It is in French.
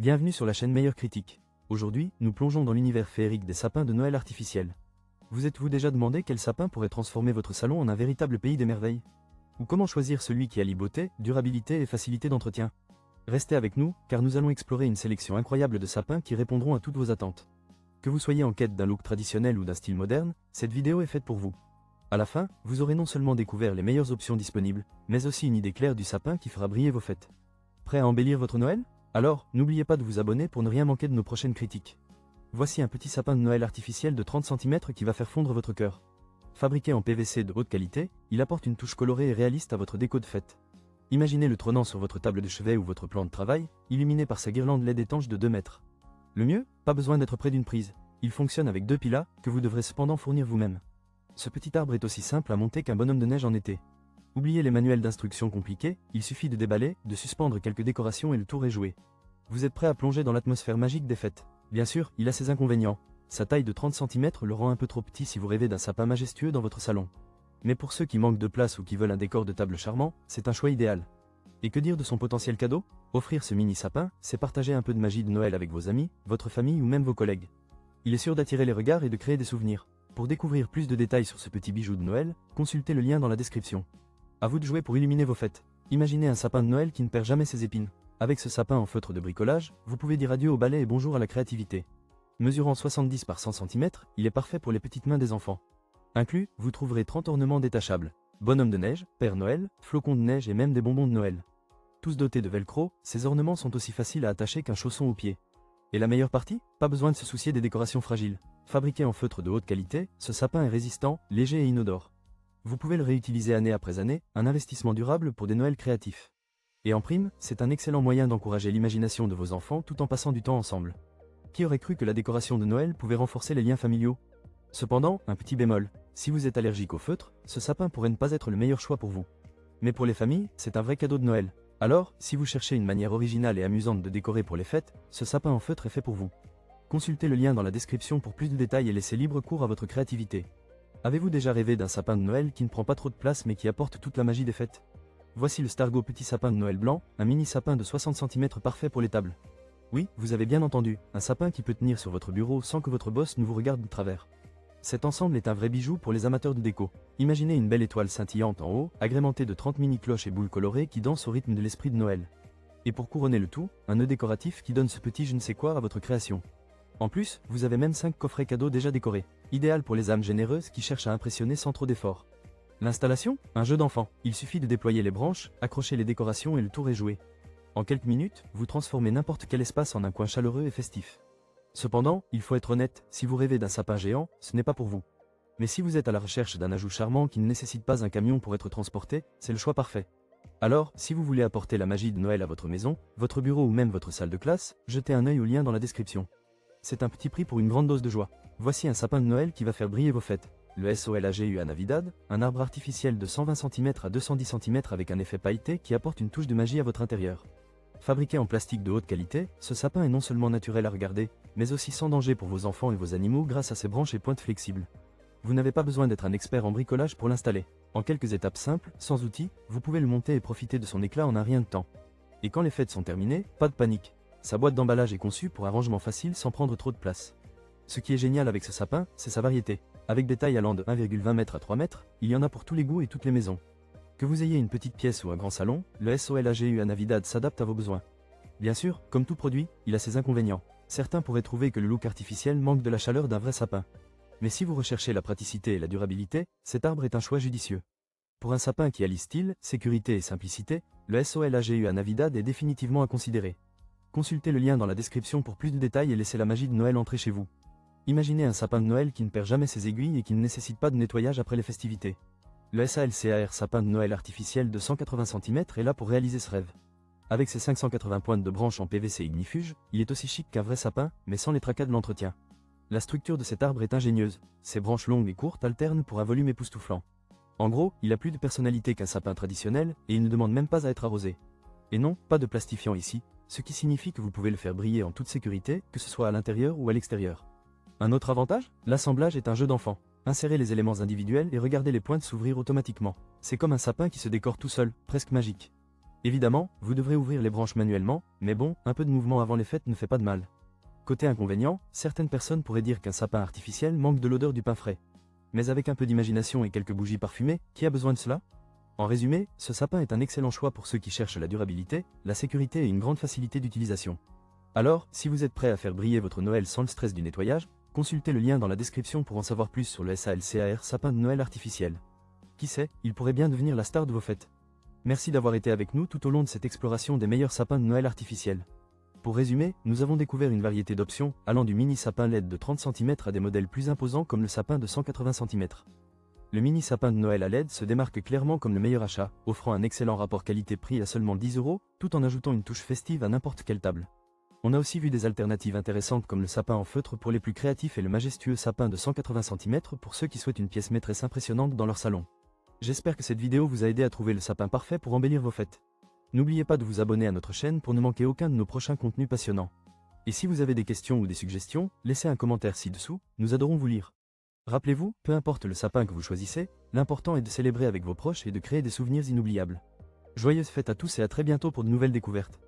Bienvenue sur la chaîne Meilleure Critique. Aujourd'hui, nous plongeons dans l'univers féerique des sapins de Noël artificiels. Vous êtes-vous déjà demandé quel sapin pourrait transformer votre salon en un véritable pays des merveilles? Ou comment choisir celui qui allie beauté, durabilité et facilité d'entretien? Restez avec nous, car nous allons explorer une sélection incroyable de sapins qui répondront à toutes vos attentes. Que vous soyez en quête d'un look traditionnel ou d'un style moderne, cette vidéo est faite pour vous. À la fin, vous aurez non seulement découvert les meilleures options disponibles, mais aussi une idée claire du sapin qui fera briller vos fêtes. Prêt à embellir votre Noël? Alors, n'oubliez pas de vous abonner pour ne rien manquer de nos prochaines critiques. Voici un petit sapin de Noël artificiel de 30 cm qui va faire fondre votre cœur. Fabriqué en PVC de haute qualité, il apporte une touche colorée et réaliste à votre déco de fête. Imaginez-le trônant sur votre table de chevet ou votre plan de travail, illuminé par sa guirlande LED étanche de 2 mètres. Le mieux, pas besoin d'être près d'une prise. Il fonctionne avec 2 pilas, que vous devrez cependant fournir vous-même. Ce petit arbre est aussi simple à monter qu'un bonhomme de neige en été. Oubliez les manuels d'instructions compliqués, il suffit de déballer, de suspendre quelques décorations et le tour est joué. Vous êtes prêt à plonger dans l'atmosphère magique des fêtes? Bien sûr, il a ses inconvénients. Sa taille de 30 cm le rend un peu trop petit si vous rêvez d'un sapin majestueux dans votre salon. Mais pour ceux qui manquent de place ou qui veulent un décor de table charmant, c'est un choix idéal. Et que dire de son potentiel cadeau? Offrir ce mini sapin, c'est partager un peu de magie de Noël avec vos amis, votre famille ou même vos collègues. Il est sûr d'attirer les regards et de créer des souvenirs. Pour découvrir plus de détails sur ce petit bijou de Noël, consultez le lien dans la description. À vous de jouer pour illuminer vos fêtes. Imaginez un sapin de Noël qui ne perd jamais ses épines. Avec ce sapin en feutre de bricolage, vous pouvez dire adieu au balai et bonjour à la créativité. Mesurant 70 par 100 cm, il est parfait pour les petites mains des enfants. Inclus, vous trouverez 30 ornements détachables. Bonhomme de neige, Père Noël, flocons de neige et même des bonbons de Noël. Tous dotés de velcro, ces ornements sont aussi faciles à attacher qu'un chausson au pied. Et la meilleure partie? Pas besoin de se soucier des décorations fragiles. Fabriqué en feutre de haute qualité, ce sapin est résistant, léger et inodore. Vous pouvez le réutiliser année après année, un investissement durable pour des Noëls créatifs. Et en prime, c'est un excellent moyen d'encourager l'imagination de vos enfants tout en passant du temps ensemble. Qui aurait cru que la décoration de Noël pouvait renforcer les liens familiaux? Cependant, un petit bémol, si vous êtes allergique au feutre, ce sapin pourrait ne pas être le meilleur choix pour vous. Mais pour les familles, c'est un vrai cadeau de Noël. Alors, si vous cherchez une manière originale et amusante de décorer pour les fêtes, ce sapin en feutre est fait pour vous. Consultez le lien dans la description pour plus de détails et laissez libre cours à votre créativité. Avez-vous déjà rêvé d'un sapin de Noël qui ne prend pas trop de place mais qui apporte toute la magie des fêtes? Voici le Stargo petit sapin de Noël blanc, un mini sapin de 60 cm parfait pour les tables. Oui, vous avez bien entendu, un sapin qui peut tenir sur votre bureau sans que votre boss ne vous regarde de travers. Cet ensemble est un vrai bijou pour les amateurs de déco. Imaginez une belle étoile scintillante en haut, agrémentée de 30 mini cloches et boules colorées qui dansent au rythme de l'esprit de Noël. Et pour couronner le tout, un nœud décoratif qui donne ce petit je ne sais quoi à votre création. En plus, vous avez même 5 coffrets cadeaux déjà décorés, idéal pour les âmes généreuses qui cherchent à impressionner sans trop d'efforts. L'installation? Un jeu d'enfant. Il suffit de déployer les branches, accrocher les décorations et le tour est joué. En quelques minutes, vous transformez n'importe quel espace en un coin chaleureux et festif. Cependant, il faut être honnête, si vous rêvez d'un sapin géant, ce n'est pas pour vous. Mais si vous êtes à la recherche d'un ajout charmant qui ne nécessite pas un camion pour être transporté, c'est le choix parfait. Alors, si vous voulez apporter la magie de Noël à votre maison, votre bureau ou même votre salle de classe, jetez un œil au lien dans la description. C'est un petit prix pour une grande dose de joie. Voici un sapin de Noël qui va faire briller vos fêtes. Le SOLAGU à Navidad, un arbre artificiel de 120 cm à 210 cm avec un effet pailleté qui apporte une touche de magie à votre intérieur. Fabriqué en plastique de haute qualité, ce sapin est non seulement naturel à regarder, mais aussi sans danger pour vos enfants et vos animaux grâce à ses branches et pointes flexibles. Vous n'avez pas besoin d'être un expert en bricolage pour l'installer. En quelques étapes simples, sans outils, vous pouvez le monter et profiter de son éclat en un rien de temps. Et quand les fêtes sont terminées, pas de panique. Sa boîte d'emballage est conçue pour un rangement facile sans prendre trop de place. Ce qui est génial avec ce sapin, c'est sa variété. Avec des tailles allant de 1,20 m à 3 m, il y en a pour tous les goûts et toutes les maisons. Que vous ayez une petite pièce ou un grand salon, le SOLAGU à Navidad s'adapte à vos besoins. Bien sûr, comme tout produit, il a ses inconvénients. Certains pourraient trouver que le look artificiel manque de la chaleur d'un vrai sapin. Mais si vous recherchez la praticité et la durabilité, cet arbre est un choix judicieux. Pour un sapin qui allie style, sécurité et simplicité, le SOLAGU à Navidad est définitivement à considérer. Consultez le lien dans la description pour plus de détails et laissez la magie de Noël entrer chez vous. Imaginez un sapin de Noël qui ne perd jamais ses aiguilles et qui ne nécessite pas de nettoyage après les festivités. Le SALCAR sapin de Noël artificiel de 180 cm est là pour réaliser ce rêve. Avec ses 580 pointes de branches en PVC ignifuge, il est aussi chic qu'un vrai sapin, mais sans les tracas de l'entretien. La structure de cet arbre est ingénieuse, ses branches longues et courtes alternent pour un volume époustouflant. En gros, il a plus de personnalité qu'un sapin traditionnel, et il ne demande même pas à être arrosé. Et non, pas de plastifiant ici, ce qui signifie que vous pouvez le faire briller en toute sécurité, que ce soit à l'intérieur ou à l'extérieur. Un autre avantage? L'assemblage est un jeu d'enfant. Insérez les éléments individuels et regardez les pointes s'ouvrir automatiquement. C'est comme un sapin qui se décore tout seul, presque magique. Évidemment, vous devrez ouvrir les branches manuellement, mais bon, un peu de mouvement avant les fêtes ne fait pas de mal. Côté inconvénient, certaines personnes pourraient dire qu'un sapin artificiel manque de l'odeur du pain frais. Mais avec un peu d'imagination et quelques bougies parfumées, qui a besoin de cela? En résumé, ce sapin est un excellent choix pour ceux qui cherchent la durabilité, la sécurité et une grande facilité d'utilisation. Alors, si vous êtes prêt à faire briller votre Noël sans le stress du nettoyage, consultez le lien dans la description pour en savoir plus sur le SALCAR sapin de Noël artificiel. Qui sait, il pourrait bien devenir la star de vos fêtes. Merci d'avoir été avec nous tout au long de cette exploration des meilleurs sapins de Noël artificiels. Pour résumer, nous avons découvert une variété d'options, allant du mini sapin LED de 30 cm à des modèles plus imposants comme le sapin de 180 cm. Le mini sapin de Noël à LED se démarque clairement comme le meilleur achat, offrant un excellent rapport qualité-prix à seulement 10 €, tout en ajoutant une touche festive à n'importe quelle table. On a aussi vu des alternatives intéressantes comme le sapin en feutre pour les plus créatifs et le majestueux sapin de 180 cm pour ceux qui souhaitent une pièce maîtresse impressionnante dans leur salon. J'espère que cette vidéo vous a aidé à trouver le sapin parfait pour embellir vos fêtes. N'oubliez pas de vous abonner à notre chaîne pour ne manquer aucun de nos prochains contenus passionnants. Et si vous avez des questions ou des suggestions, laissez un commentaire ci-dessous, nous adorons vous lire. Rappelez-vous, peu importe le sapin que vous choisissez, l'important est de célébrer avec vos proches et de créer des souvenirs inoubliables. Joyeuses fêtes à tous et à très bientôt pour de nouvelles découvertes.